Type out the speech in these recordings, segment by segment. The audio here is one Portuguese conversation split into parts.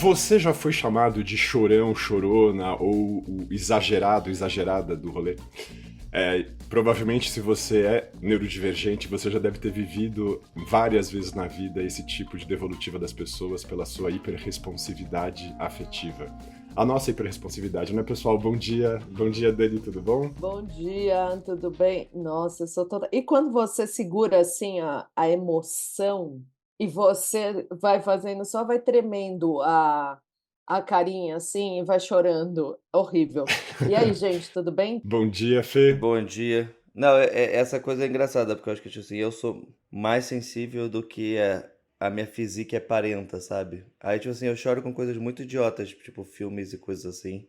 Você já foi chamado de chorão, chorona ou o exagerado, exagerada do rolê? Provavelmente, se você é neurodivergente, você já deve ter vivido várias vezes na vida esse tipo de devolutiva das pessoas pela sua hiperresponsividade afetiva. A nossa hiperresponsividade, né, pessoal? Bom dia, Dani, tudo bom? Bom dia, tudo bem? Nossa, eu sou toda. E quando você segura assim a emoção e você vai fazendo, só vai tremendo a carinha assim e vai chorando. Horrível. E aí, gente, tudo bem? Bom dia, Fê. Bom dia. Não, essa coisa é engraçada, porque eu acho que, tipo assim, eu sou mais sensível do que a minha física é parenta, sabe? Aí, tipo assim, eu choro com coisas muito idiotas, tipo filmes e coisas assim.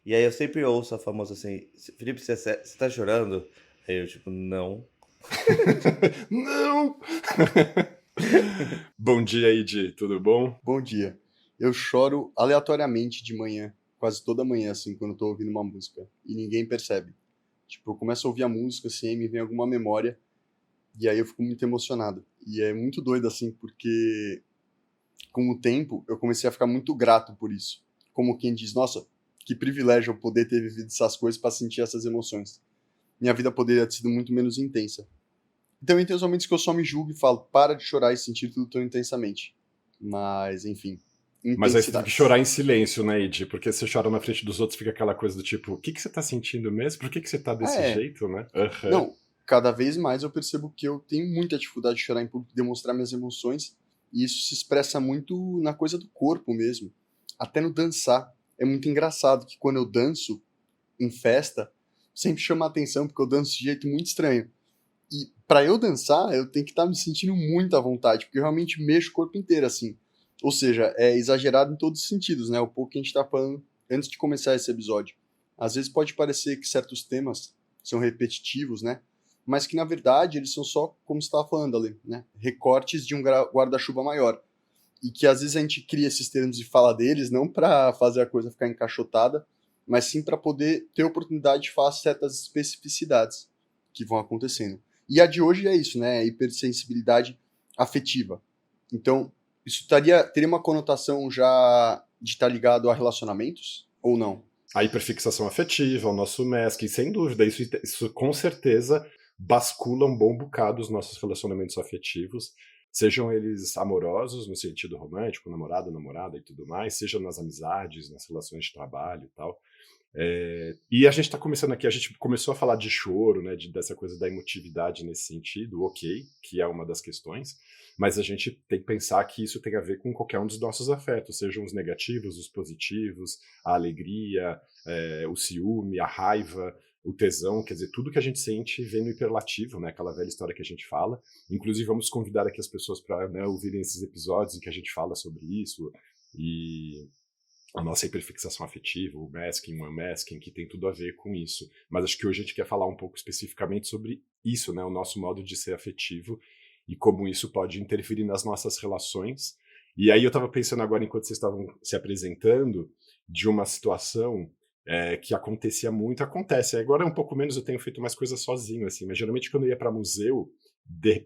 E aí eu sempre ouço a famosa assim, Felipe, você tá chorando? Aí eu, tipo, não. Não! Bom dia, Idi, tudo bom? Bom dia. Eu choro aleatoriamente de manhã, quase toda manhã, assim, quando eu tô ouvindo uma música. E ninguém percebe. Tipo, eu começo a ouvir a música, assim, aí me vem alguma memória, e aí eu fico muito emocionado. E é muito doido, assim, porque com o tempo eu comecei a ficar muito grato por isso. Como quem diz, nossa, que privilégio eu poder ter vivido essas coisas para sentir essas emoções. Minha vida poderia ter sido muito menos intensa. Então, tem os momentos que eu só me julgo e falo, para de chorar e sentir tudo tão intensamente. Mas, enfim, Mas aí você teve que intensidades. chorar em silêncio, né, Idi? Porque você chora na frente dos outros, fica aquela coisa do tipo, o que que você tá sentindo mesmo? Por que que você tá Ah, desse é. jeito, né? Aham. Não, cada vez mais eu percebo que eu tenho muita dificuldade de chorar em público, demonstrar minhas emoções, e isso se expressa muito na coisa do corpo mesmo. Até no dançar. É muito engraçado que quando eu danço em festa, sempre chama a atenção, porque eu danço de jeito muito estranho. E pra eu dançar, eu tenho que estar me sentindo muito à vontade, porque eu realmente mexo o corpo inteiro, assim. Ou seja, é exagerado em todos os sentidos, né? O pouco que a gente tá falando antes de começar esse episódio. Às vezes pode parecer que certos temas são repetitivos, né? Mas que na verdade eles são só, como você estava falando ali, né? Recortes de um guarda-chuva maior. E que às vezes a gente cria esses termos e fala deles não para fazer a coisa ficar encaixotada, mas sim para poder ter oportunidade de falar certas especificidades que vão acontecendo. E a de hoje é isso, né? Hipersensibilidade afetiva. Então, isso teria uma conotação já de estar ligado a relacionamentos ou não? A hiperfixação afetiva, o nosso masking, sem dúvida, isso com certeza bascula um bom bocado os nossos relacionamentos afetivos, sejam eles amorosos, no sentido romântico, namorado, namorada e tudo mais, seja nas amizades, nas relações de trabalho e tal. E a gente está começando aqui, a gente começou a falar de choro, né, dessa coisa da emotividade nesse sentido, ok, que é uma das questões, mas a gente tem que pensar que isso tem a ver com qualquer um dos nossos afetos, sejam os negativos, os positivos, a alegria, o ciúme, a raiva, o tesão, quer dizer, tudo que a gente sente vem no hiperlativo, né, aquela velha história que a gente fala. Inclusive, vamos convidar aqui as pessoas para, né, ouvirem esses episódios em que a gente fala sobre isso, e a nossa hiperfixação afetiva, o masking, o unmasking, que tem tudo a ver com isso. Mas acho que hoje a gente quer falar um pouco especificamente sobre isso, né? O nosso modo de ser afetivo e como isso pode interferir nas nossas relações. E aí eu estava pensando agora, enquanto vocês estavam se apresentando, de uma situação que acontecia muito, acontece. Agora um pouco menos, eu tenho feito mais coisas sozinho, assim, mas geralmente quando eu ia para museu,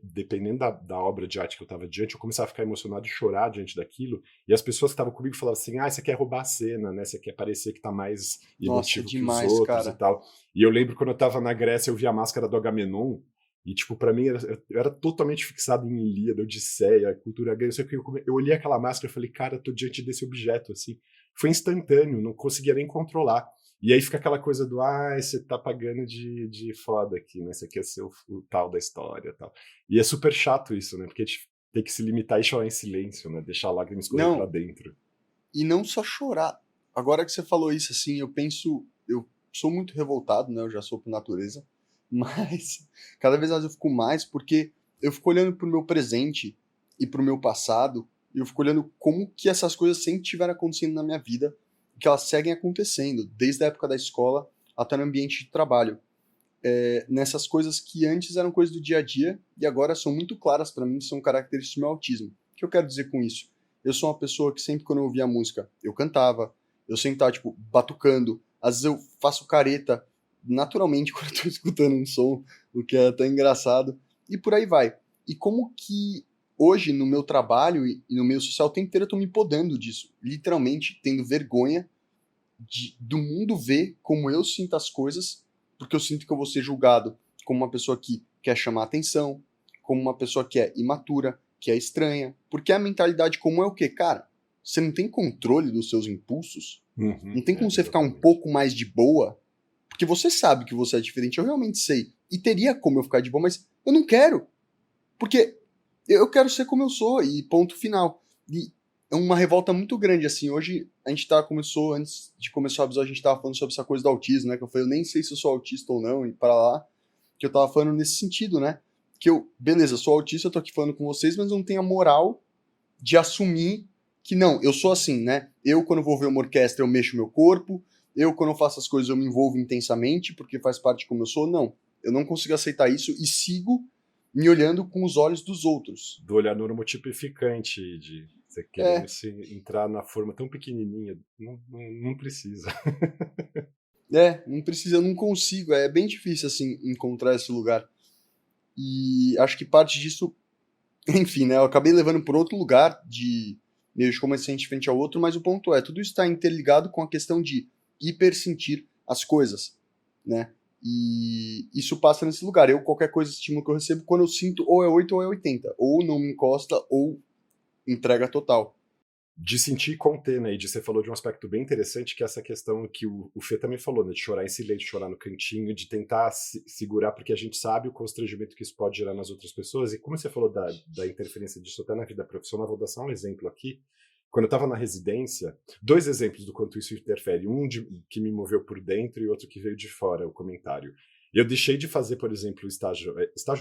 dependendo da obra de arte que eu estava diante, eu começava a ficar emocionado e chorar diante daquilo, e as pessoas que estavam comigo falavam assim, você quer roubar a cena, né, você quer parecer que tá mais Nossa, emotivo que os demais, outros e cara. tal. E eu lembro quando eu estava na Grécia, eu vi a máscara do Agamenon, e tipo, pra mim, eu era totalmente fixado em Ilíada, Odisseia, cultura grega, só que eu olhei aquela máscara e falei, cara, eu tô diante desse objeto, assim. Foi instantâneo, não conseguia nem controlar. E aí fica aquela coisa do, você tá pagando de foda aqui, né? Você quer ser o tal da história e tal. E é super chato isso, né? Porque a gente tem que se limitar e chorar em silêncio, né? Deixar a lágrima escorrer pra Não, dentro. e não só chorar. Agora que você falou isso, assim, eu sou muito revoltado, né? Eu já sou por natureza, mas cada vez mais eu fico mais porque eu fico olhando pro meu presente e pro meu passado, e eu fico olhando como que essas coisas sempre estiveram acontecendo na minha vida, que elas seguem acontecendo, desde a época da escola até no ambiente de trabalho. Nessas coisas que antes eram coisas do dia a dia e agora são muito claras para mim, são características do meu autismo. O que eu quero dizer com isso? Eu sou uma pessoa que sempre quando eu ouvia música, eu cantava, eu sempre tava, tipo, batucando, às vezes eu faço careta naturalmente quando eu tô escutando um som, o que é até engraçado, e por aí vai. E como que hoje, no meu trabalho e no meio social, o tempo inteiro eu tô me podando disso. Literalmente, tendo vergonha do mundo ver como eu sinto as coisas, porque eu sinto que eu vou ser julgado como uma pessoa que quer chamar atenção, como uma pessoa que é imatura, que é estranha. Porque a mentalidade comum é o quê? Cara, você não tem controle dos seus impulsos? Não tem como você ficar um pouco mais de boa? Porque você sabe que você é diferente, eu realmente sei. E teria como eu ficar de boa, mas eu não quero. Porque eu quero ser como eu sou, e ponto final. E é uma revolta muito grande, assim. Hoje, a gente antes de começar o episódio, a gente tava falando sobre essa coisa do autismo, né? Que eu falei, eu nem sei se eu sou autista ou não, e para lá. Que eu tava falando nesse sentido, né? Que beleza, eu sou autista, eu tô aqui falando com vocês, mas eu não tenho a moral de assumir que não, eu sou assim, né? Eu, quando vou ver uma orquestra, eu mexo meu corpo. Eu, quando eu faço as coisas, eu me envolvo intensamente, porque faz parte de como eu sou. Não, eu não consigo aceitar isso e sigo me olhando com os olhos dos outros. Do olhar normotipificante, de você querendo se entrar na forma tão pequenininha. Não precisa. Não precisa, eu não consigo. É bem difícil, assim, encontrar esse lugar. E acho que parte disso, enfim, né? Eu acabei levando por outro lugar de meio de como é sente frente ao outro, mas o ponto é, tudo isso está interligado com a questão de hipersentir as coisas, né? E isso passa nesse lugar. Qualquer coisa, estímulo que eu recebo, quando eu sinto, ou é 8 ou é 80. Ou não me encosta, ou entrega total. De sentir e conter, né? E você falou de um aspecto bem interessante, que é essa questão que o Fê também falou, né? De chorar em silêncio, chorar no cantinho, de tentar segurar, porque a gente sabe o constrangimento que isso pode gerar nas outras pessoas. E como você falou da interferência disso até na vida profissional, vou dar só um exemplo aqui. Quando eu estava na residência, 2 exemplos do quanto isso interfere. Um que me moveu por dentro e outro que veio de fora, o comentário. Eu deixei de fazer, por exemplo, estágio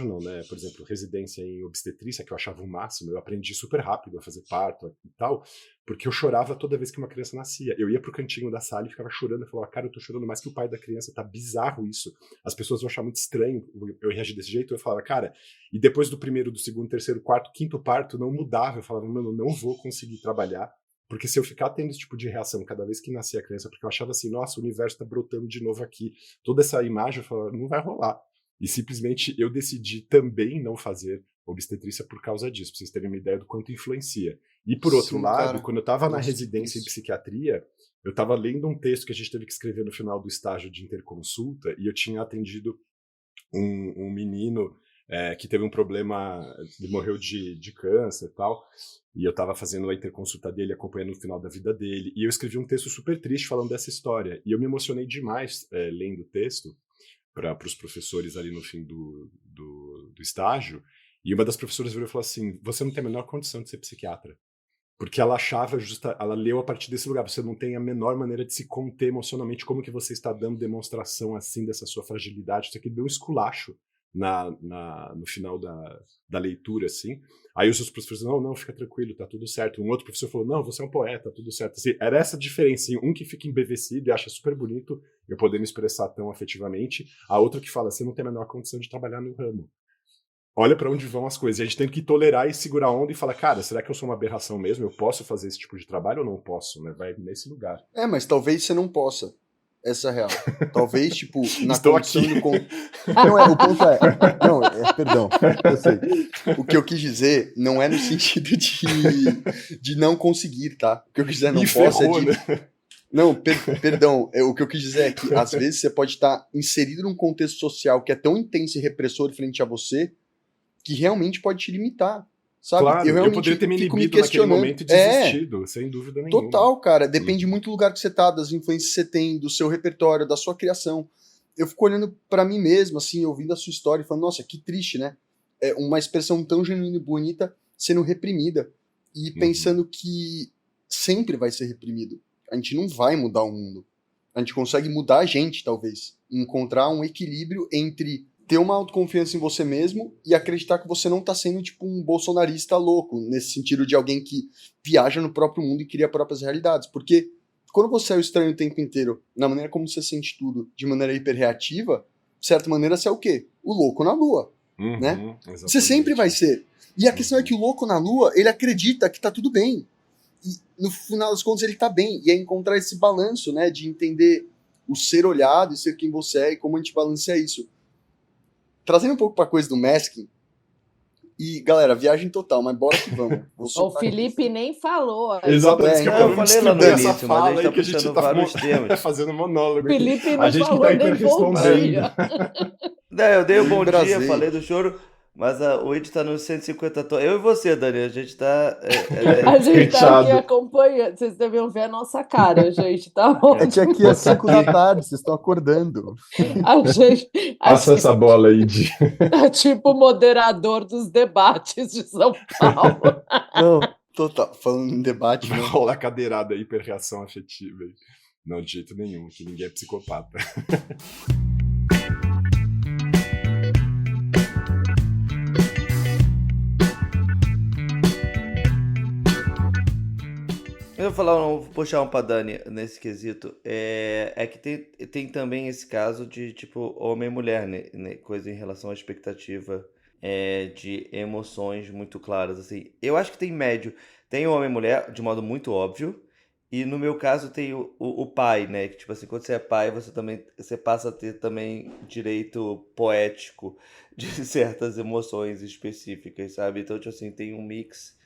não, né? Por exemplo, residência em obstetrícia, que eu achava o máximo. Eu aprendi super rápido a fazer parto e tal, porque eu chorava toda vez que uma criança nascia. Eu ia pro cantinho da sala e ficava chorando. Eu falava, cara, eu tô chorando mais que o pai da criança, tá bizarro isso. As pessoas vão achar muito estranho eu reagir desse jeito. Eu falava, cara, e depois do primeiro, do segundo, terceiro, quarto, quinto parto, não mudava. Eu falava, mano, não vou conseguir trabalhar. Porque se eu ficar tendo esse tipo de reação cada vez que nascia a criança, porque eu achava assim, nossa, o universo tá brotando de novo aqui, toda essa imagem, eu falava, não vai rolar. E simplesmente eu decidi também não fazer obstetrícia por causa disso, pra vocês terem uma ideia do quanto influencia. E por outro lado, cara. quando eu tava na Nossa, residência em psiquiatria, eu tava lendo um texto que a gente teve que escrever no final do estágio de interconsulta, e eu tinha atendido um menino que teve um problema, ele morreu de câncer e tal, e eu tava fazendo a interconsulta dele, acompanhando o final da vida dele, e eu escrevi um texto super triste falando dessa história, e eu me emocionei demais lendo o texto para os professores ali no fim do estágio, e uma das professoras virou e falou assim, você não tem a menor condição de ser psiquiatra. Porque ela achava, ela leu a partir desse lugar, você não tem a menor maneira de se conter emocionalmente, como que você está dando demonstração assim dessa sua fragilidade, isso aqui deu um esculacho no final da leitura, assim. Aí os outros professores, não, fica tranquilo, tá tudo certo. Um outro professor falou, não, você é um poeta, tá tudo certo. Assim, era essa diferença, assim, um que fica embevecido e acha super bonito eu poder me expressar tão afetivamente, a outra que fala, você não tem a menor condição de trabalhar no ramo. Olha pra onde vão as coisas. E a gente tem que tolerar e segurar a onda e falar, cara, será que eu sou uma aberração mesmo? Eu posso fazer esse tipo de trabalho ou não posso? Né? Vai nesse lugar. Mas talvez você não possa. Essa é a real. Talvez, tipo, na Estou condição aqui. Não, o ponto é... Não, perdão, eu sei. O que eu quis dizer não é no sentido de não conseguir, tá? O que eu quis dizer não posso é de... Né? Não, perdão. O que eu quis dizer é que, às vezes, você pode estar inserido num contexto social que é tão intenso e repressor frente a você que realmente pode te limitar, sabe? Claro, eu poderia ter me inibido naquele momento e desistido, sem dúvida nenhuma. Total, cara. Depende muito do lugar que você tá, das influências que você tem, do seu repertório, da sua criação. Eu fico olhando pra mim mesmo, assim, ouvindo a sua história e falando, nossa, que triste, né? É uma expressão tão genuína e bonita sendo reprimida e pensando que sempre vai ser reprimido. A gente não vai mudar o mundo. A gente consegue mudar a gente, talvez. Encontrar um equilíbrio entre ter uma autoconfiança em você mesmo e acreditar que você não tá sendo tipo um bolsonarista louco, nesse sentido de alguém que viaja no próprio mundo e cria próprias realidades. Porque quando você é o estranho o tempo inteiro, na maneira como você sente tudo, de maneira hiperreativa, de certa maneira você é o quê? O louco na lua, né? Você sempre vai ser. E a questão é que o louco na lua, ele acredita que tá tudo bem. E no final das contas ele tá bem. E é encontrar esse balanço, né, de entender o ser olhado e ser quem você é e como a gente balanceia isso. Trazendo um pouco pra coisa do masking, E, galera, viagem total, mas bora que vamos. Vou O soltar aqui. Felipe nem falou ainda. Exatamente, que eu então. Não, eu acabei de falei lá no escrever essa início, mas a fala gente aí tá que a gente puxando tá vários temas. fazendo monólogo aqui. Felipe A não gente que falou tá nem bom hiperrespondendo. dia. Não, eu dei um bom dia, Embrasei. falei do choro, mas o Ed tá nos 150 tons. Eu e você, Dani, a gente tá. A gente tá aqui Fechado. acompanhando. Vocês deviam ver a nossa cara, gente. Tá É que aqui é 5 da tarde, vocês estão acordando. A gente, a Passa essa gente bola aí de é tipo o moderador dos debates de São Paulo. Não, total. Falando em debate, né? rolar cadeirada hiperreação afetiva. aí. Não, de jeito nenhum, que ninguém é psicopata. Eu vou falar, vou puxar um pra Dani nesse quesito. É que tem também esse caso de, tipo, homem e mulher, né? Coisa em relação à expectativa de emoções muito claras, assim. Eu acho que tem médio. Tem o homem e mulher, de modo muito óbvio. E no meu caso tem o pai, né? Que, tipo assim, quando você é pai, você passa a ter também direito poético de certas emoções específicas, sabe? Então, tipo assim, tem um mix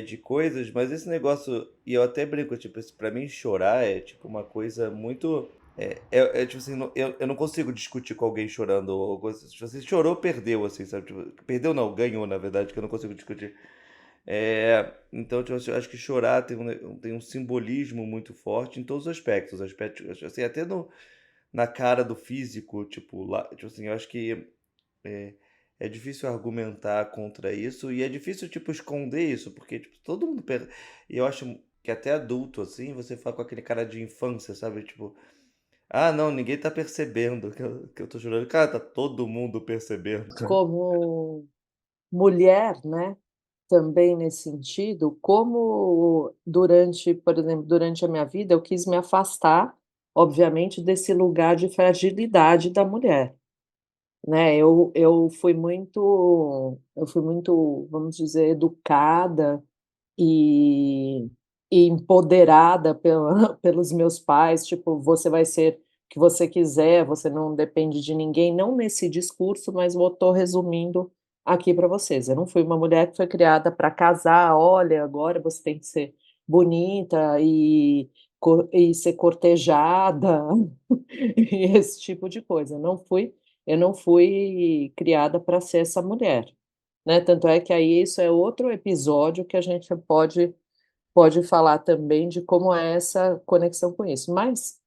de coisas, mas esse negócio, e eu até brinco, tipo, pra mim chorar é tipo uma coisa muito. Tipo assim, eu não consigo discutir com alguém chorando, ou coisa, tipo assim, chorou, perdeu, assim, sabe? Tipo, perdeu não, ganhou, na verdade, que eu não consigo discutir. Então, tipo assim, eu acho que chorar tem um simbolismo muito forte em todos os aspectos assim, até na cara do físico, tipo, lá, tipo assim, eu acho que é, é difícil argumentar contra isso e é difícil, tipo, esconder isso, porque, tipo, todo mundo. E eu acho que até adulto, assim, você fala com aquele cara de infância, sabe? Tipo, ah, não, ninguém tá percebendo que eu tô chorando. Cara, tá todo mundo percebendo. Como mulher, né? Também nesse sentido, como durante, por exemplo, durante a minha vida, eu quis me afastar, obviamente, desse lugar de fragilidade da mulher, né? Eu fui muito, vamos dizer, educada e, e empoderada pelos meus pais, tipo, você vai ser o que você quiser, você não depende de ninguém, não nesse discurso, mas eu estou resumindo aqui para vocês. Eu não fui uma mulher que foi criada para casar, olha, agora você tem que ser bonita e ser cortejada, e esse tipo de coisa. Eu não fui criada para ser essa mulher, né? Tanto é que aí isso é outro episódio que a gente pode falar também de como é essa conexão com isso. Mas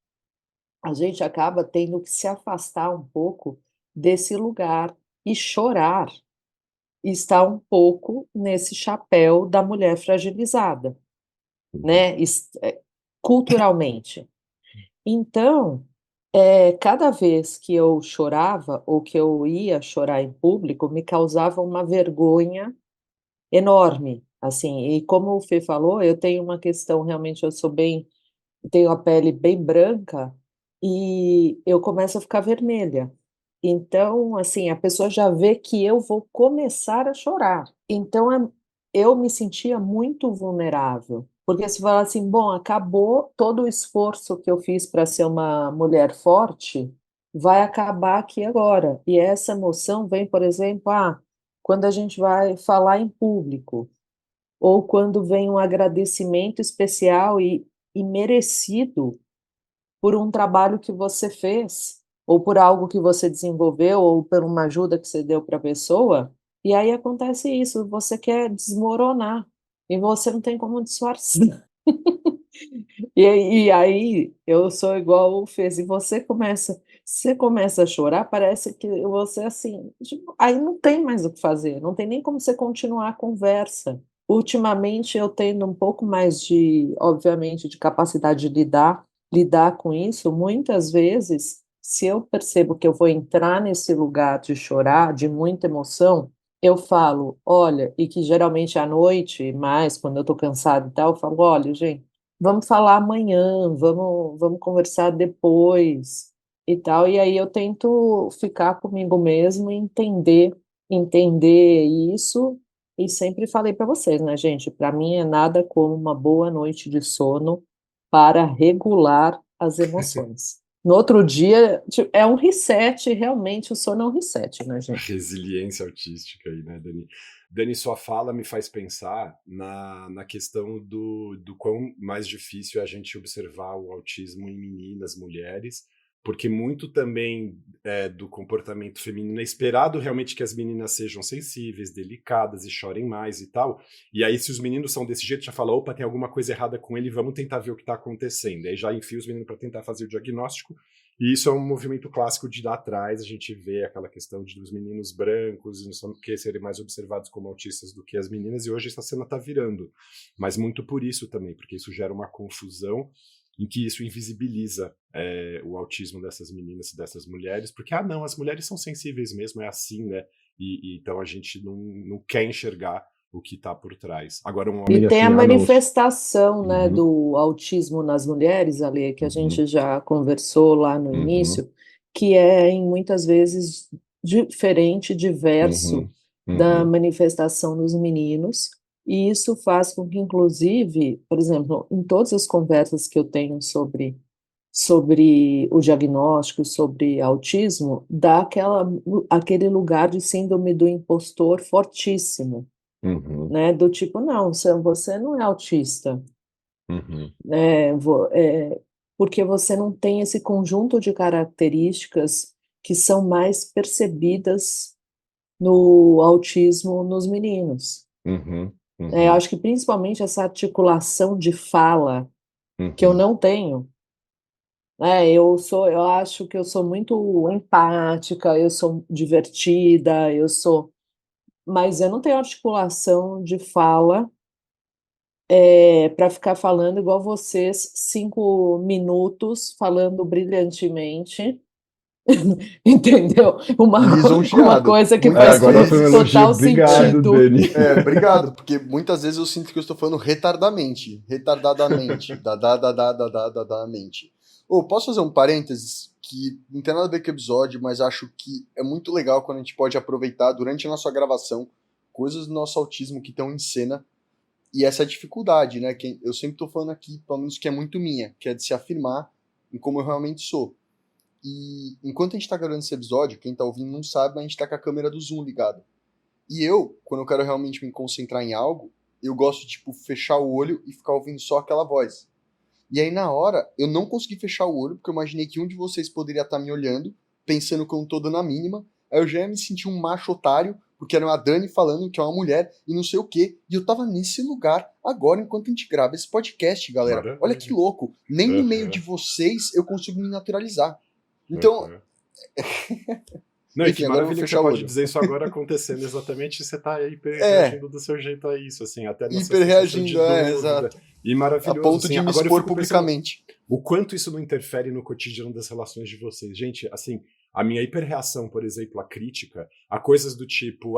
a gente acaba tendo que se afastar um pouco desse lugar e chorar, e estar um pouco nesse chapéu da mulher fragilizada, né? Culturalmente. Então, cada vez que eu chorava ou que eu ia chorar em público, me causava uma vergonha enorme, assim. E como o Fê falou, eu tenho uma questão, realmente, tenho a pele bem branca e eu começo a ficar vermelha. Então, assim, a pessoa já vê que eu vou começar a chorar. Então, eu me sentia muito vulnerável, porque se falar assim, bom, acabou todo o esforço que eu fiz para ser uma mulher forte, vai acabar aqui agora. E essa emoção vem, por exemplo, quando a gente vai falar em público, ou quando vem um agradecimento especial e merecido por um trabalho que você fez, ou por algo que você desenvolveu, ou por uma ajuda que você deu para a pessoa, e aí acontece isso, você quer desmoronar, e você não tem como disfarçar. E aí eu sou igual o Fez, e você começa a chorar, parece que você assim, tipo, aí não tem mais o que fazer, não tem nem como você continuar a conversa. Ultimamente eu tendo um pouco mais de, obviamente, de capacidade de lidar com isso, muitas vezes, se eu percebo que eu vou entrar nesse lugar de chorar, de muita emoção, eu falo, olha, e que geralmente à noite, mais quando eu estou cansada e tal, eu falo, olha, gente, vamos falar amanhã, vamos conversar depois e tal. E aí eu tento ficar comigo mesmo e entender isso. E sempre falei para vocês, né, gente? Para mim é nada como uma boa noite de sono para regular as emoções. No outro dia, tipo, é um reset, realmente, o sono é um reset, né, A gente? resiliência autística aí, né, Dani? Dani, sua fala me faz pensar na questão do quão mais difícil é a gente observar o autismo em meninas, mulheres, porque muito também do comportamento feminino é esperado realmente que as meninas sejam sensíveis, delicadas e chorem mais e tal. E aí, se os meninos são desse jeito, já fala, opa, tem alguma coisa errada com ele, vamos tentar ver o que está acontecendo. Aí já enfia os meninos para tentar fazer o diagnóstico. E isso é um movimento clássico de lá atrás, a gente vê aquela questão dos meninos brancos, não sei o que, serem mais observados como autistas do que as meninas, e hoje essa cena está virando. Mas muito por isso também, porque isso gera uma confusão em que isso invisibiliza o autismo dessas meninas e dessas mulheres, porque, não, as mulheres são sensíveis mesmo, é assim, né? Então a gente não quer enxergar o que está por trás. Agora um E homem tem a assim, não. manifestação, né, Uhum, do autismo nas mulheres, ali, que a uhum, gente já conversou lá no uhum, início, que é, em muitas vezes, diferente, diverso uhum, da uhum, manifestação dos meninos, e isso faz com que, inclusive, por exemplo, em todas as conversas que eu tenho sobre o diagnóstico, sobre autismo, dá aquele lugar de síndrome do impostor fortíssimo, uhum, né? Do tipo, não, você não é autista, uhum, né? Porque você não tem esse conjunto de características que são mais percebidas no autismo nos meninos. uhum, Eu uhum, acho que principalmente essa articulação de fala que eu uhum. não tenho. Eu acho que eu sou muito empática, eu sou divertida, mas eu não tenho articulação de fala para ficar falando igual vocês, 5 minutos, falando brilhantemente, entendeu? Uma Lisonjeado. coisa que Muitas faz Agora foi um vezes. elogio, total obrigado, sentido. Dani. Obrigado, porque muitas vezes eu sinto que eu estou falando retardadamente. Retardadamente. Mente. Ô, posso fazer um parênteses? Que não tem nada a ver com o episódio, mas acho que é muito legal quando a gente pode aproveitar durante a nossa gravação coisas do nosso autismo que estão em cena e essa dificuldade, né? Que eu sempre estou falando aqui, pelo menos que é muito minha, que é de se afirmar em como eu realmente sou. E enquanto a gente está gravando esse episódio, quem está ouvindo não sabe, mas a gente está com a câmera do Zoom ligada. E eu, quando eu quero realmente me concentrar em algo, eu gosto de, tipo, fechar o olho e ficar ouvindo só aquela voz. E aí, na hora, eu não consegui fechar o olho, porque eu imaginei que um de vocês poderia estar me olhando, pensando que eu não tô dando a mínima. Aí eu já ia me sentir um macho otário, porque era uma Dani falando que é uma mulher e não sei o quê. E eu tava nesse lugar agora, enquanto a gente grava esse podcast, galera. Olha que Maravilha. louco. Nem no meio de Uhum, vocês eu consigo me naturalizar. Então, uhum. Não, e que enfim, agora eu vou maravilha que você fechar o pode olho. dizer isso agora acontecendo exatamente, você tá aí É, reagindo do seu jeito a isso, assim, até nessa hiper sensação de reagindo, dúvida. exato. E A maravilhoso, ponto assim. de me Agora eu expor fico pensando publicamente. o quanto isso não interfere no cotidiano das relações de vocês. Gente, assim, a minha hiperreação, por exemplo, à crítica, a coisas do tipo,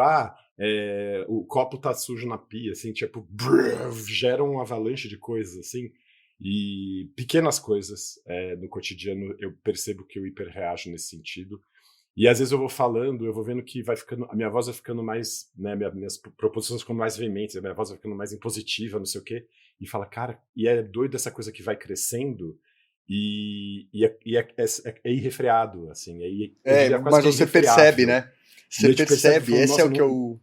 o copo tá sujo na pia, assim, tipo, gera um avalanche de coisas, assim. E pequenas coisas no cotidiano eu percebo que eu hiperreajo nesse sentido. E às vezes eu vou falando, eu vou vendo que vai ficando, a minha voz vai ficando mais, né, minhas proposições ficam mais veementes, a minha voz vai ficando mais impositiva, não sei o quê, e fala, cara, e é doido essa coisa que vai crescendo é irrefreado, assim, eu diria quase Mas que é você percebe, irrefreável. né? E Você eu te percebo percebe, falando, esse é nossa, o que não, eu.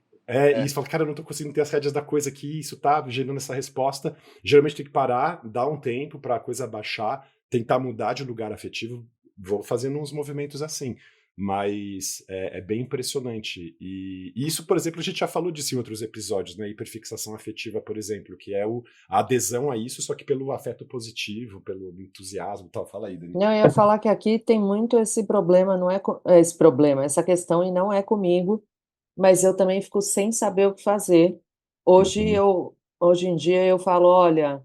e você fala, cara, eu não tô conseguindo ter as rédeas da coisa aqui, isso tá gerando essa resposta. Geralmente tem que parar, dar um tempo pra coisa baixar, tentar mudar de lugar afetivo, vou fazendo uns movimentos assim. Mas é bem impressionante. E isso, por exemplo, a gente já falou disso em outros episódios, né? Hiperfixação afetiva, por exemplo, que é a adesão a isso, só que pelo afeto positivo, pelo entusiasmo e tal. Fala aí, Dani. Não, eu ia falar que aqui tem muito esse problema, não é esse problema, essa questão, e não é comigo, mas eu também fico sem saber o que fazer. Uhum, Hoje em dia eu falo, olha,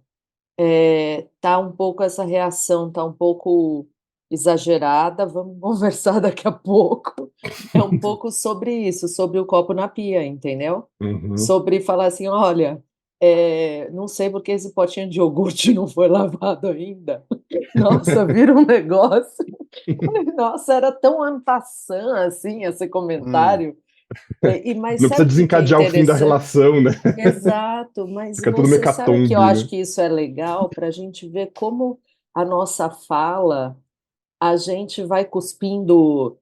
tá um pouco essa reação, tá um pouco exagerada, vamos conversar daqui a pouco. É um pouco sobre isso, sobre o copo na pia, entendeu? uhum. Sobre falar assim, olha, não sei porque esse potinho de iogurte não foi lavado ainda. Nossa, vira um negócio. Nossa, era tão en passant, assim, esse Hum, comentário. Mas Não precisa sabe o que que é desencadear o fim da interessante? relação, né? Exato, mas Fica tudo uma você sabe que eu hecatombe, acho né? que isso é legal para a gente ver como a nossa fala, a gente vai cuspindo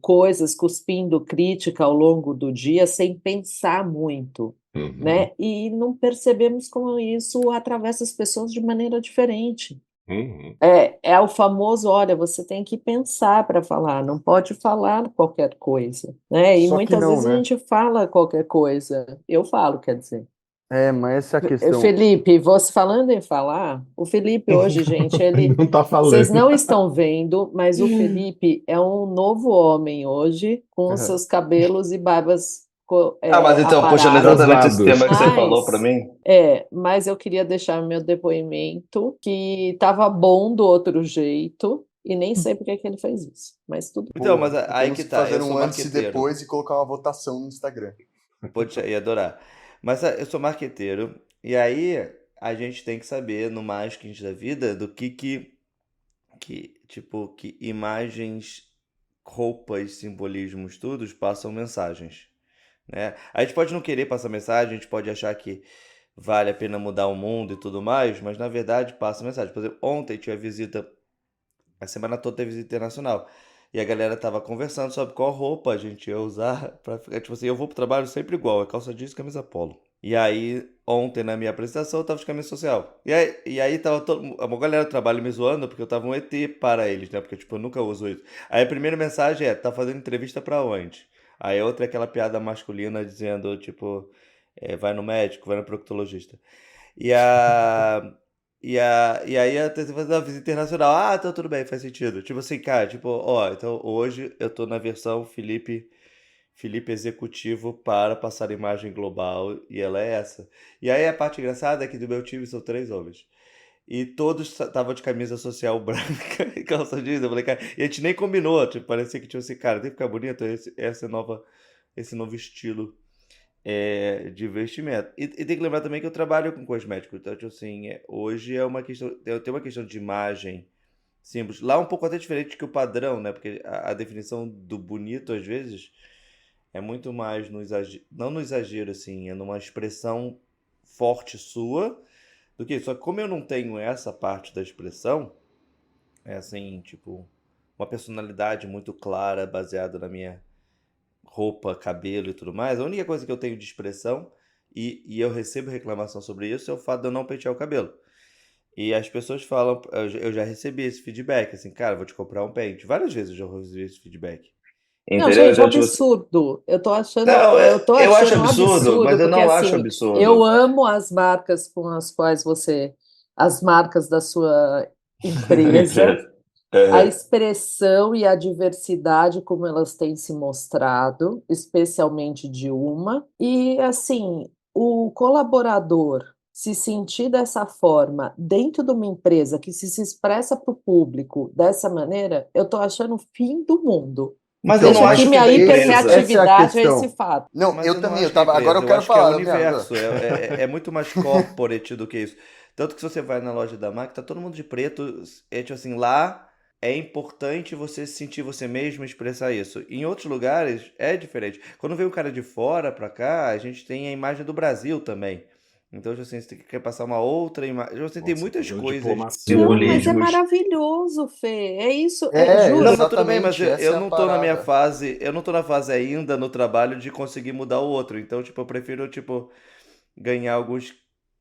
coisas, cuspindo crítica ao longo do dia sem pensar muito, Uhum. né? E não percebemos como isso atravessa as pessoas de maneira diferente. Uhum. É o famoso, olha, você tem que pensar para falar, não pode falar qualquer coisa, né? E Só que muitas não, vezes a né? gente fala qualquer coisa. Eu falo, quer dizer. Mas essa é a questão. Felipe, você falando em falar, o Felipe hoje, gente, Não tá vocês falando. não estão vendo, mas o Felipe é um novo homem hoje, com os seus cabelos e barbas Mas então, puxando aparados. exatamente esse Rosados. tema que você falou pra Mas, mim. mas eu queria deixar meu depoimento que estava bom do outro jeito e nem sei por que que ele fez isso, mas tudo bem. Então, mas Porra, aí temos que que tá, fazer eu sou um antes e marqueteiro. depois e colocar uma votação no Instagram. Ia adorar. Mas eu sou marqueteiro, e aí a gente tem que saber no marketing da vida do que imagens, roupas, simbolismos, tudo passam mensagens, né? A gente pode não querer passar mensagem, a gente pode achar que vale a pena mudar o mundo e tudo mais, mas na verdade passa mensagem. Por exemplo, ontem tive a visita, a semana toda teve visita internacional. E a galera tava conversando sobre qual roupa a gente ia usar pra ficar, tipo assim, eu vou pro trabalho sempre igual, é calça jeans e camisa polo. E aí, ontem na minha apresentação, eu tava de camisa social. E aí tava a galera do trabalho me zoando porque eu tava um ET para eles, né? Porque, tipo, eu nunca uso isso. Aí a primeira mensagem é, tá fazendo entrevista pra onde? Aí a outra é aquela piada masculina dizendo, tipo, vai no médico, vai no proctologista. E a. E aí a fazendo a visita internacional. Ah, então tudo bem, faz sentido. Tipo assim, cara, tipo, ó, então hoje eu tô na versão Felipe executivo para passar a imagem global e ela é essa. E aí a parte engraçada é que do meu time são 3 homens. E todos estavam de camisa social branca e calça jeans. Eu falei, cara, e a gente nem combinou. Tipo, parecia que tipo assim, cara, tem que ficar bonito. Esse novo estilo de investimento. E tem que lembrar também que eu trabalho com cosméticos. Então, tipo assim, hoje é uma questão. Eu tenho uma questão de imagem simples. Lá é um pouco até diferente que o padrão, né? Porque a definição do bonito, às vezes, é muito mais no exagero. Não no exagero, assim, é numa expressão forte sua do que isso. Só que como eu não tenho essa parte da expressão, é assim, tipo, uma personalidade muito clara, baseada na minha roupa, cabelo e tudo mais, a única coisa que eu tenho de expressão, e eu recebo reclamação sobre isso, é o fato de eu não pentear o cabelo. E as pessoas falam, eu já recebi esse feedback, assim, cara, vou te comprar um pente. Várias vezes eu já recebi esse feedback. Não, Entendeu? gente, Então, tipo assim, absurdo. não, Eu tô eu acho achando um absurdo, mas absurdo, eu porque não acho assim, eu absurdo. amo as marcas com as quais as marcas da sua empresa, a expressão e a diversidade como elas têm se mostrado, especialmente de uma, e assim, o colaborador se sentir dessa forma dentro de uma empresa que se expressa para o público dessa maneira, eu tô achando o fim do mundo. Mas eu Deixa não aqui acho que é minha da empresa. Essa é a hiperreatividade a esse questão. fato. Não, Mas eu eu não também, acho que é agora empresa, eu eu quero acho que é o falar, minha. universo, é muito mais corporate do que isso. Tanto que se você vai na loja da MAC, tá todo mundo de preto, tipo assim, lá é importante você sentir você mesmo e expressar isso. Em outros lugares é diferente. Quando vem um cara de fora pra cá, a gente tem a imagem do Brasil também. Então, tipo assim, você quer passar uma outra imagem. Você tem Nossa, muitas fazendo coisas, diplomacia. Não, mas é simbolismos. maravilhoso, Fê. É isso, Não, juro. mas tudo bem, mas Exatamente, essa eu é a não tô na minha parada. fase, eu não tô na fase ainda no trabalho de conseguir mudar o outro. Então, tipo, eu prefiro, tipo, ganhar alguns,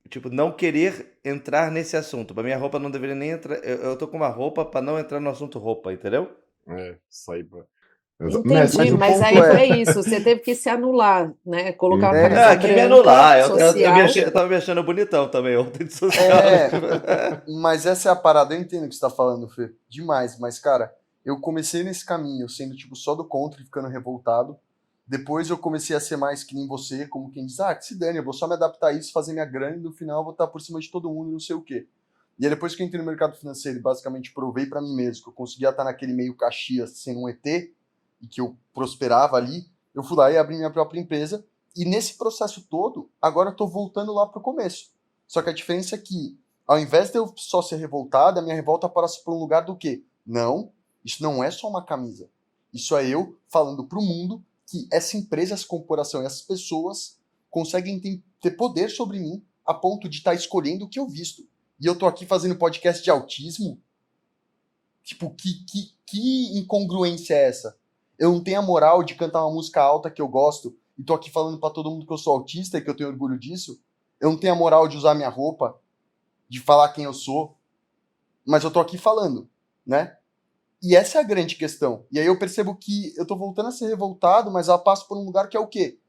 tipo, não querer entrar nesse assunto. Pra minha roupa não deveria nem entrar, eu tô com uma roupa pra não entrar no assunto roupa, entendeu? Saiba. Entendi, Mas o mas ponto aí foi é, isso. Você teve que se anular, né? Colocar uma Uhum. camisa Ah, que me branca, anular, social. eu tava me achando bonitão também ontem de social. É, mas essa é a parada, eu entendo o que você tá falando, Fê. Demais, mas, cara, eu comecei nesse caminho, sendo, tipo, só do contra e ficando revoltado. Depois eu comecei a ser mais que nem você, como quem diz, que se dane, eu vou só me adaptar a isso, fazer minha grana e no final eu vou estar por cima de todo mundo e não sei o quê. E aí depois que eu entrei no mercado financeiro e basicamente provei pra mim mesmo que eu conseguia estar naquele meio Caxias sendo um ET e que eu prosperava ali, eu fui lá e abri minha própria empresa. E nesse processo todo, agora eu tô voltando lá pro começo. Só que a diferença é que, ao invés de eu só ser revoltado, a minha revolta passa por um lugar do quê? Não, isso não é só uma camisa. Isso é eu falando pro mundo que essa empresa, essa corporação, essas pessoas conseguem ter poder sobre mim a ponto de estar escolhendo o que eu visto. E eu tô aqui fazendo podcast de autismo. Tipo, que incongruência é essa? Eu não tenho a moral de cantar uma música alta que eu gosto e tô aqui falando pra todo mundo que eu sou autista e que eu tenho orgulho disso. Eu não tenho a moral de usar minha roupa, de falar quem eu sou, mas eu tô aqui falando, né? E essa é a grande questão. E aí eu percebo que eu tô voltando a ser revoltado, mas ela passa por um lugar que é o quê?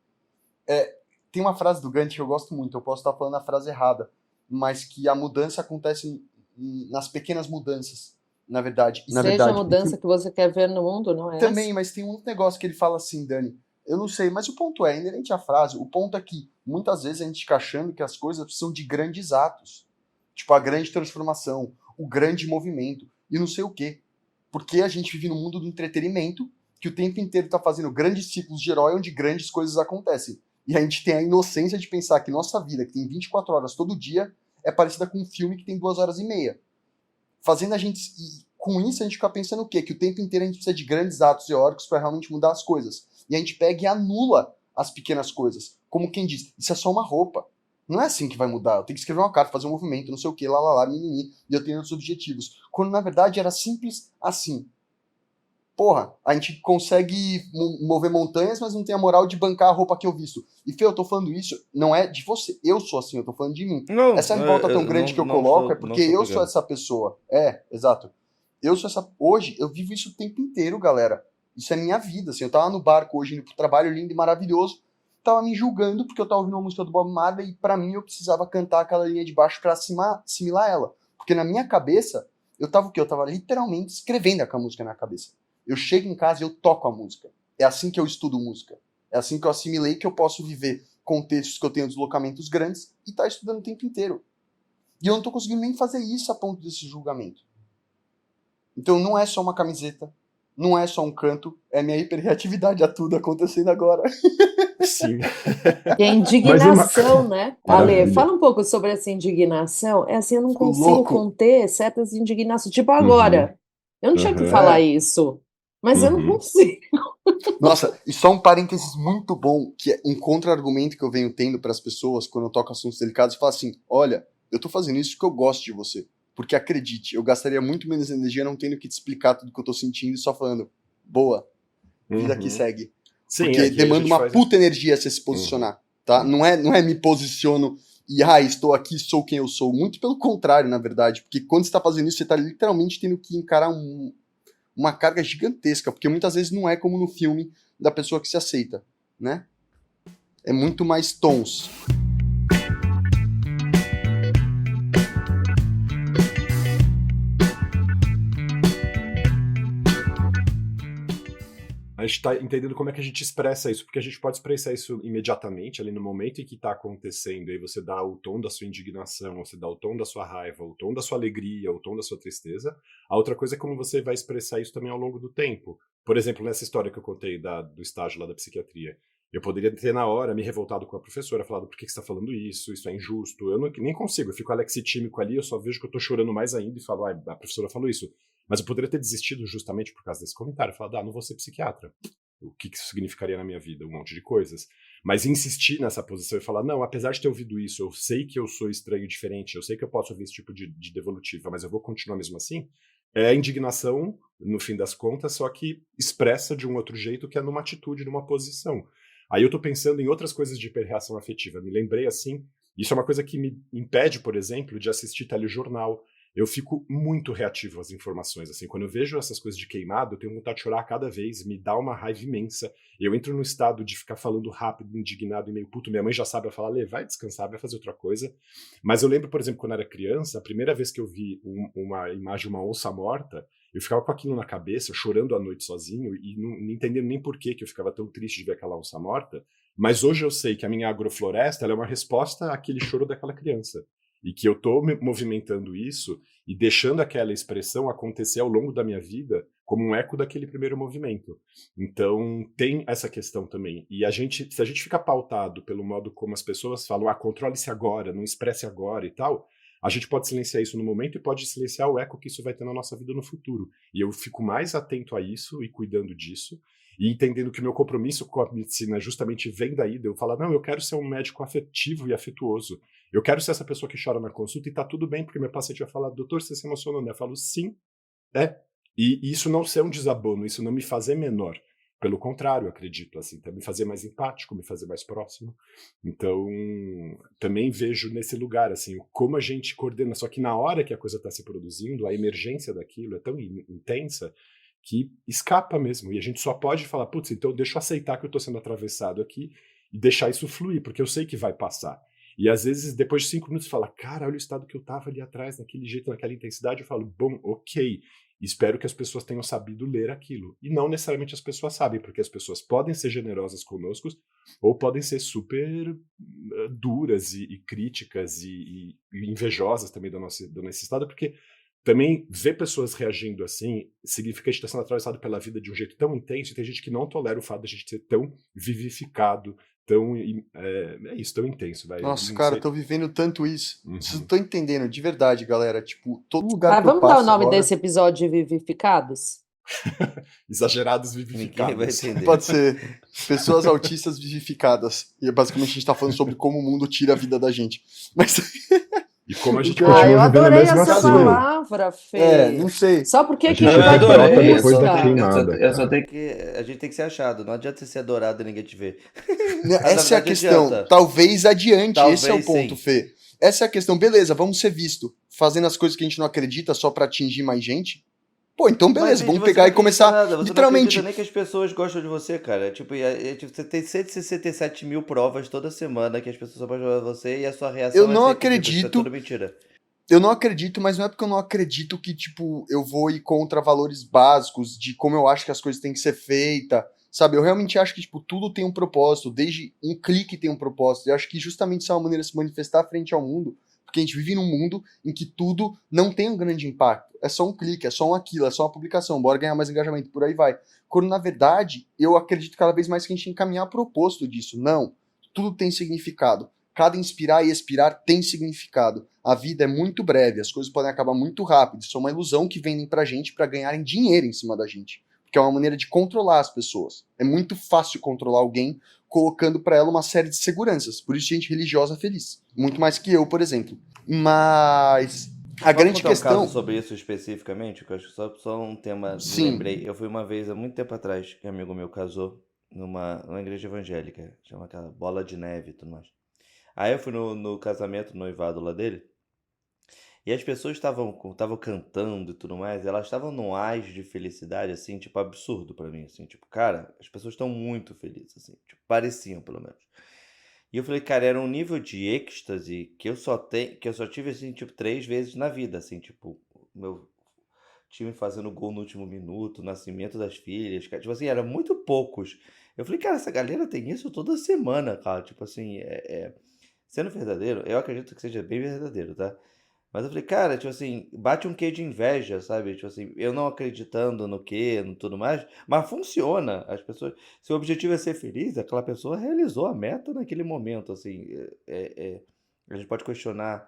Tem uma frase do Gandhi que eu gosto muito, eu posso estar falando a frase errada, mas que a mudança acontece nas pequenas mudanças, na verdade. Seja a mudança que você quer ver no mundo, não é Também, essa? mas tem um negócio que ele fala assim, Dani, eu não sei, mas o ponto é, inerente à frase, o ponto é que muitas vezes a gente fica achando que as coisas precisam de grandes atos. Tipo, a grande transformação, o grande movimento, e não sei o quê. Porque a gente vive no mundo do entretenimento, que o tempo inteiro tá fazendo grandes ciclos de herói onde grandes coisas acontecem. E a gente tem a inocência de pensar que nossa vida, que tem 24 horas todo dia, é parecida com um filme que tem 2 horas e meia. Fazendo a gente... E com isso a gente fica pensando o quê? Que o tempo inteiro a gente precisa de grandes atos heróicos para realmente mudar as coisas. E a gente pega e anula as pequenas coisas. Como quem diz, isso é só uma roupa. Não é assim que vai mudar. Eu tenho que escrever uma carta, fazer um movimento, não sei o que, lá, mimimi, e eu tenho outros objetivos. Quando na verdade era simples assim. Porra, a gente consegue mover montanhas, mas não tem a moral de bancar a roupa que eu visto. E Fê, eu tô falando isso, não é de você. Eu sou assim, eu tô falando de mim. Não, Essa revolta tão grande que eu coloco é porque eu sou brigando. essa pessoa. É, exato. Eu sou essa. Hoje, eu vivo isso o tempo inteiro, galera. Isso é minha vida, assim. Eu tava no barco hoje, indo pro trabalho lindo e maravilhoso. Tava me julgando porque eu tava ouvindo uma música do Bob Marley e pra mim eu precisava cantar aquela linha de baixo pra assimilar ela. Porque na minha cabeça, eu tava o quê? Eu tava literalmente escrevendo aquela música na cabeça. Eu chego em casa e eu toco a música. É assim que eu estudo música. É assim que eu assimilei que eu posso viver contextos que eu tenho deslocamentos grandes e tá estudando o tempo inteiro. E eu não tô conseguindo nem fazer isso a ponto desse julgamento. Então não é só uma camiseta, não é só um canto, é minha hiperreatividade a tudo acontecendo agora. Sim. E a indignação, né? Ale, Maravilha. fala um pouco sobre essa indignação. É assim, eu não Fico consigo louco. conter certas indignações. Tipo agora. Eu não tinha que falar isso, mas eu não consigo. Nossa, e só um parênteses muito bom, que é um contra-argumento que eu venho tendo para as pessoas quando eu toco assuntos delicados, e falo assim, olha, eu tô fazendo isso porque eu gosto de você. Porque acredite, eu gastaria muito menos energia não tendo que te explicar tudo que eu tô sentindo e só falando, boa, vida que segue. Sim, porque demanda uma puta energia você se posicionar, tá? Não é me posiciono e, estou aqui, sou quem eu sou. Muito pelo contrário, na verdade. Porque quando você tá fazendo isso, você tá literalmente tendo que encarar uma carga gigantesca. Porque muitas vezes não é como no filme da pessoa que se aceita, né? É muito mais tons. A gente está entendendo como é que a gente expressa isso, porque a gente pode expressar isso imediatamente, ali no momento em que está acontecendo, aí você dá o tom da sua indignação, você dá o tom da sua raiva, o tom da sua alegria, o tom da sua tristeza. A outra coisa é como você vai expressar isso também ao longo do tempo. Por exemplo, nessa história que eu contei do estágio lá da psiquiatria, eu poderia ter na hora me revoltado com a professora, falado por que você está falando isso é injusto, eu nem consigo, eu fico alexitímico ali, eu só vejo que eu estou chorando mais ainda e falo, a professora falou isso. Mas eu poderia ter desistido justamente por causa desse comentário. Falar, não vou ser psiquiatra. O que isso significaria na minha vida? Um monte de coisas. Mas insistir nessa posição e falar, não, apesar de ter ouvido isso, eu sei que eu sou estranho e diferente, eu sei que eu posso ouvir esse tipo de devolutiva, mas eu vou continuar mesmo assim. É indignação, no fim das contas, só que expressa de um outro jeito, que é numa atitude, numa posição. Aí eu tô pensando em outras coisas de hiperreação afetiva. Me lembrei assim, isso é uma coisa que me impede, por exemplo, de assistir telejornal. Eu fico muito reativo às informações, assim, quando eu vejo essas coisas de queimado, eu tenho vontade de chorar cada vez, me dá uma raiva imensa, eu entro no estado de ficar falando rápido, indignado e meio puto, minha mãe já sabe, ela fala, Lê, vai descansar, vai fazer outra coisa, mas eu lembro, por exemplo, quando eu era criança, a primeira vez que eu vi uma imagem de uma onça morta, eu ficava com aquilo na cabeça, chorando à noite sozinho, e não entendendo nem por que eu ficava tão triste de ver aquela onça morta, mas hoje eu sei que a minha agrofloresta, ela é uma resposta àquele choro daquela criança. E que eu estou movimentando isso e deixando aquela expressão acontecer ao longo da minha vida como um eco daquele primeiro movimento. Então, tem essa questão também. E se a gente fica pautado pelo modo como as pessoas falam, controle-se agora, não expresse agora e tal, a gente pode silenciar isso no momento e pode silenciar o eco que isso vai ter na nossa vida no futuro. E eu fico mais atento a isso e cuidando disso, e entendendo que meu compromisso com a medicina justamente vem daí, de eu falar, não, eu quero ser um médico afetivo e afetuoso. Eu quero ser essa pessoa que chora na consulta e tá tudo bem, porque meu paciente vai falar, doutor, você se emocionou, né? Eu falo, sim, E isso não ser um desabono, isso não me fazer menor. Pelo contrário, acredito, assim, me fazer mais empático, me fazer mais próximo. Então, também vejo nesse lugar, assim, como a gente coordena, só que na hora que a coisa está se produzindo, a emergência daquilo é tão intensa que escapa mesmo, e a gente só pode falar, putz, então deixa eu aceitar que eu estou sendo atravessado aqui e deixar isso fluir, porque eu sei que vai passar. E às vezes, depois de 5 minutos, fala, cara, olha o estado que eu estava ali atrás, naquele jeito, naquela intensidade, eu falo, bom, ok, espero que as pessoas tenham sabido ler aquilo. E não necessariamente as pessoas sabem, porque as pessoas podem ser generosas conosco ou podem ser super duras e críticas e invejosas também do nosso estado, porque também ver pessoas reagindo assim significa que a gente está sendo atravessado pela vida de um jeito tão intenso, e tem gente que não tolera o fato de a gente ser tão vivificado, tão tão intenso. Nossa, cara, eu tô vivendo tanto isso. Vocês não estão entendendo, de verdade, galera. Tipo, todo lugar que eu Vamos dar o passo nome agora... desse episódio de Vivificados? Exagerados Ninguém vai vivificados. entender. Pode ser. Pessoas autistas vivificadas. E basicamente a gente tá falando sobre como o mundo tira a vida da gente. Mas... E como a gente eu continua vivendo a adorei mesma essa assim. palavra, Fê. não sei. Só porque A que gente ele vai brota ter depois da busca. queimada. Eu só tenho que. A gente tem que ser achado. Não adianta você ser adorado e ninguém te ver. Essa é a verdade, questão. adianta. Talvez adiante. Talvez Esse é o ponto, sim. Fê. Essa é a questão. Beleza, vamos ser visto fazendo as coisas que a gente não acredita só pra atingir mais gente? Pô, então beleza, Mas, vamos você pegar não e começar acredita nada, você literalmente. não acredita nem que as pessoas gostam de você, cara. Tipo, tipo, você tem 167 mil provas toda semana que as pessoas só gostam de você e a sua reação Eu não é sempre, tipo, isso é acredito. tudo mentira. Eu não acredito, mas não é porque eu não acredito que, tipo, eu vou ir contra valores básicos de como eu acho que as coisas têm que ser feitas, sabe? Eu realmente acho que, tipo, tudo tem um propósito, desde um clique tem um propósito. Eu acho que justamente isso é uma maneira de se manifestar frente ao mundo, porque a gente vive num mundo em que tudo não tem um grande impacto. É só um clique, é só um aquilo, é só uma publicação, bora ganhar mais engajamento, por aí vai. Quando, na verdade, eu acredito cada vez mais que a gente tem que caminhar pro oposto disso. Não, tudo tem significado. Cada inspirar e expirar tem significado. A vida é muito breve, as coisas podem acabar muito rápido. Isso é uma ilusão que vendem pra gente pra ganharem dinheiro em cima da gente. Porque é uma maneira de controlar as pessoas. É muito fácil controlar alguém colocando pra ela uma série de seguranças. Por isso, gente religiosa feliz. Muito mais que eu, por exemplo. Mas a grande contar questão... um caso sobre isso especificamente, que eu acho que só um tema. Sim. Lembrei. Eu fui uma vez, há muito tempo atrás, que um amigo meu casou numa igreja evangélica, chama aquela Bola de Neve e tudo mais. Aí eu fui no casamento, no noivado lá dele, e as pessoas estavam cantando e tudo mais, e elas estavam num ás de felicidade, assim, tipo, absurdo pra mim, assim, tipo, cara, as pessoas estão muito felizes, assim, tipo, pareciam, pelo menos. E eu falei, cara, era um nível de êxtase que eu só tive, assim, tipo, 3 vezes na vida, assim, tipo, meu time fazendo gol no último minuto, nascimento das filhas, cara, tipo assim, eram muito poucos. Eu falei, cara, essa galera tem isso toda semana, cara, tipo assim, sendo verdadeiro, eu acredito que seja bem verdadeiro, tá? Mas eu falei, cara, tipo assim, bate um quê de inveja, sabe? Tipo assim, eu não acreditando no quê, no tudo mais, mas funciona. As pessoas, se o objetivo é ser feliz, aquela pessoa realizou a meta naquele momento, assim. A gente pode questionar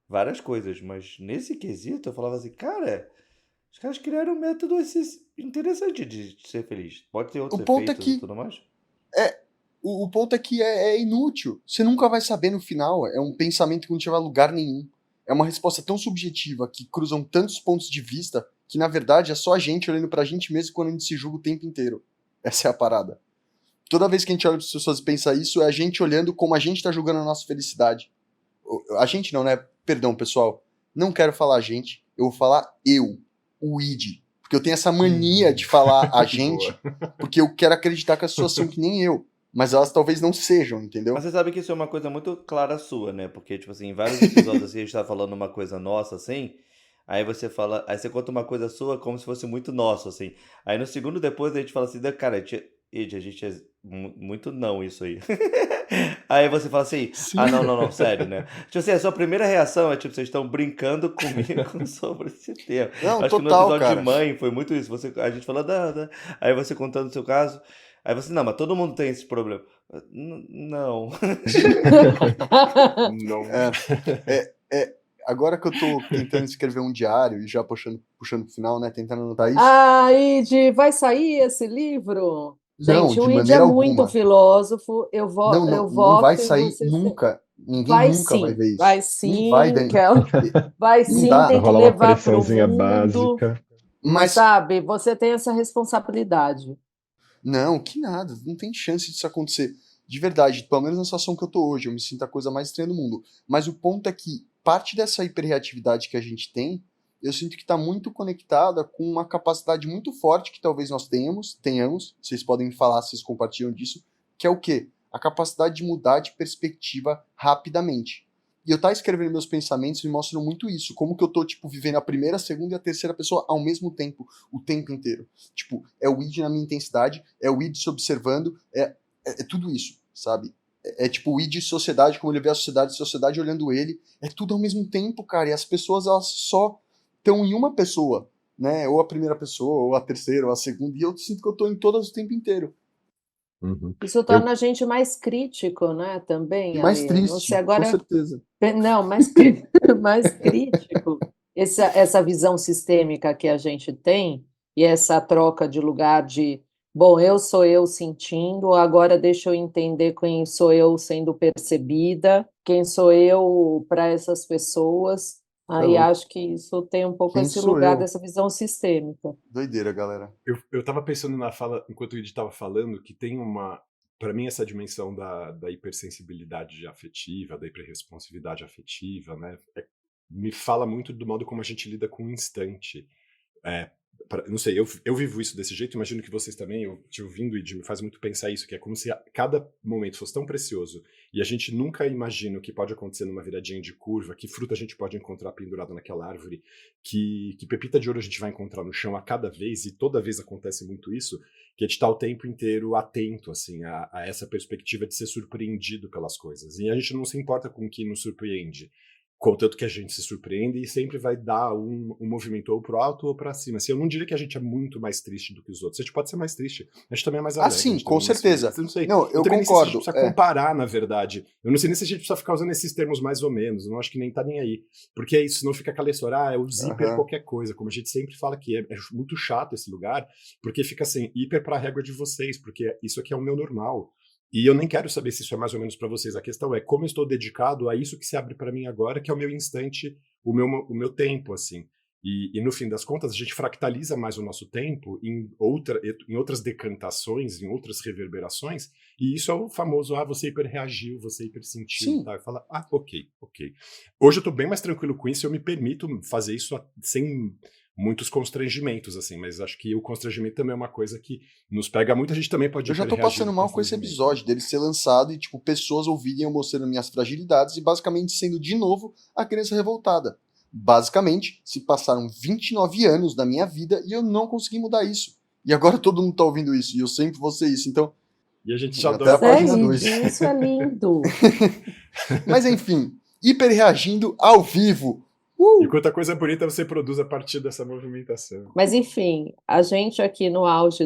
várias coisas, mas nesse quesito eu falava assim, cara, os caras criaram um método interessante de ser feliz. Pode ter outros O ponto é efeitos e que tudo mais. o ponto é que é inútil. Você nunca vai saber no final. É um pensamento que não te vai a lugar nenhum. É uma resposta tão subjetiva que cruzam tantos pontos de vista que, na verdade, é só a gente olhando pra gente mesmo quando a gente se julga o tempo inteiro. Essa é a parada. Toda vez que a gente olha para as pessoas e pensa isso, é a gente olhando como a gente tá julgando a nossa felicidade. A gente não, né? Perdão, pessoal. Não quero falar a gente. Eu vou falar eu, o id. Porque eu tenho essa mania de falar a gente, porque eu quero acreditar que as pessoas são que nem eu. Mas elas talvez não sejam, entendeu? Mas você sabe que isso é uma coisa muito clara sua, né? Porque, tipo assim, em vários episódios assim, a gente tá falando uma coisa nossa, assim, aí você conta uma coisa sua como se fosse muito nosso, assim. Aí no segundo depois a gente fala assim, cara, a gente é muito não isso aí. Aí você fala assim, Sim. não, sério, né? Tipo assim, a sua primeira reação é tipo, vocês estão brincando comigo sobre esse tema. Não, Acho que no total, episódio cara. de mãe foi muito isso. A gente falou, aí você contando o seu caso, aí você, não, mas todo mundo tem esse problema. Não. Não. Agora que eu tô tentando escrever um diário e já puxando pro final, né? Tentando anotar isso. Ah, Id, vai sair esse livro? Não, Gente, de o Id é maneira muito alguma. filósofo. Eu Não voto vai em sair você. nunca. Ninguém Vai nunca vai sim, ver isso. vai Não vai, sim, Dani. vai Não sim, dá. tem que Rola uma levar pro pressãozinha mundo. básica. Mas sabe, você tem essa responsabilidade. Não, que nada, não tem chance disso acontecer. De verdade, pelo menos na situação que eu tô hoje, eu me sinto a coisa mais estranha do mundo. Mas o ponto é que parte dessa hiperreatividade que a gente tem, eu sinto que está muito conectada com uma capacidade muito forte que talvez nós tenhamos, vocês podem me falar se vocês compartilham disso, que é o quê? A capacidade de mudar de perspectiva rapidamente. E eu tá escrevendo meus pensamentos me mostram muito isso, como que eu tô, tipo, vivendo a primeira, a segunda e a terceira pessoa ao mesmo tempo, o tempo inteiro. Tipo, é o id na minha intensidade, é o id se observando, é tudo isso, sabe? É tipo o id de sociedade, como ele vê a sociedade olhando ele, é tudo ao mesmo tempo, cara, e as pessoas, elas só estão em uma pessoa, né? Ou a primeira pessoa, ou a terceira, ou a segunda, e eu sinto que eu tô em todas o tempo inteiro. Uhum. Isso torna a gente mais crítico, né? Também, E mais Ale. triste, Você agora com certeza. Não, mais crítico. Essa visão sistêmica que a gente tem e essa troca de lugar de, bom, eu sou eu sentindo, agora deixa eu entender quem sou eu sendo percebida, quem sou eu para essas pessoas. Aí louco. acho que isso tem um pouco Quem esse sou lugar eu? dessa visão sistêmica. Doideira, galera. Eu tava pensando na fala, enquanto o Id tava falando, que tem para mim, essa dimensão da hipersensibilidade afetiva, da hiperresponsividade afetiva, né? Me fala muito do modo como a gente lida com o instante. Não sei, eu vivo isso desse jeito, imagino que vocês também, eu te ouvindo, Id, me faz muito pensar isso, que é como se cada momento fosse tão precioso e a gente nunca imagina o que pode acontecer numa viradinha de curva, que fruta a gente pode encontrar pendurado naquela árvore, que pepita de ouro a gente vai encontrar no chão a cada vez, e toda vez acontece muito isso, que a gente tá o tempo inteiro atento, assim, a essa perspectiva de ser surpreendido pelas coisas. E a gente não se importa com o que nos surpreende, contanto que a gente se surpreende e sempre vai dar um movimento ou pro alto ou pra cima. Assim, eu não diria que a gente é muito mais triste do que os outros. A gente pode ser mais triste. A gente também é mais alegre. Sim, com com certeza. Não sei. Não, eu também concordo. Nem sei se a gente precisa comparar, na verdade. Eu não sei nem se a gente precisa ficar usando esses termos mais ou menos. Eu não acho que nem tá nem aí. Porque é isso, não fica aquela história, é o hiper qualquer coisa. Como a gente sempre fala aqui, é muito chato esse lugar, porque fica assim, hiper pra régua de vocês, porque isso aqui é o meu normal. E eu nem quero saber se isso é mais ou menos para vocês. A questão é como eu estou dedicado a isso que se abre para mim agora, que é o meu instante, o meu tempo, assim. E no fim das contas, a gente fractaliza mais o nosso tempo em outras decantações, em outras reverberações, e isso é o famoso, você hiperreagiu, você hipersentiu, tá? Fala, ok. Hoje eu tô bem mais tranquilo com isso, eu me permito fazer isso sem muitos constrangimentos, assim, mas acho que o constrangimento também é uma coisa que nos pega muito, a gente também pode... Eu já tô passando mal com esse episódio, dele ser lançado e, tipo, pessoas ouvirem eu mostrando minhas fragilidades e basicamente sendo, de novo, a criança revoltada. Basicamente, se passaram 29 anos da minha vida e eu não consegui mudar isso. E agora todo mundo tá ouvindo isso, e eu sempre vou ser isso, então... E a gente já até a página 2. Isso é lindo! Mas enfim, hiperreagindo ao vivo. E quanta coisa bonita você produz a partir dessa movimentação. Mas enfim, a gente aqui no auge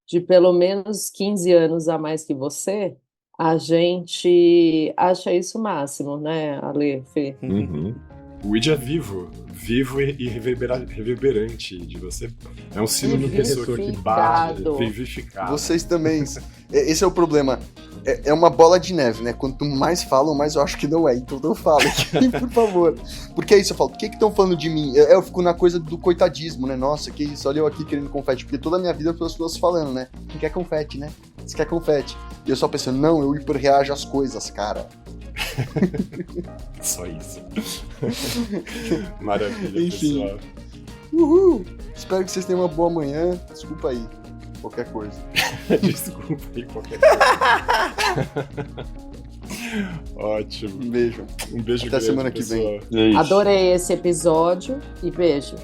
de pelo menos 15 anos a mais que você, a gente acha isso o máximo, né, Ale, Fê? Uhum. O id é vivo e reverberante de você. É um símbolo de pessoa que bate, vivificado. Vocês também. Esse é o problema. É uma bola de neve, né? Quanto mais falam, mais eu acho que não é. Então não falem, por favor. Porque é isso, eu falo, por que estão falando de mim? Eu fico na coisa do coitadismo, né? Nossa, que isso, olha eu aqui querendo confete. Porque toda a minha vida as pessoas falando, né? Quem quer confete, né? Você quer confete. E eu só pensando, não, eu hiperreajo às coisas, cara. Só isso. Maravilha, enfim. pessoal. Uhul! Espero que vocês tenham uma boa manhã. Desculpa aí. Qualquer coisa. Desculpa aí, qualquer coisa. Ótimo. Um beijo. Um beijo Até grande, semana que pessoal. vem. Adorei esse episódio e beijo.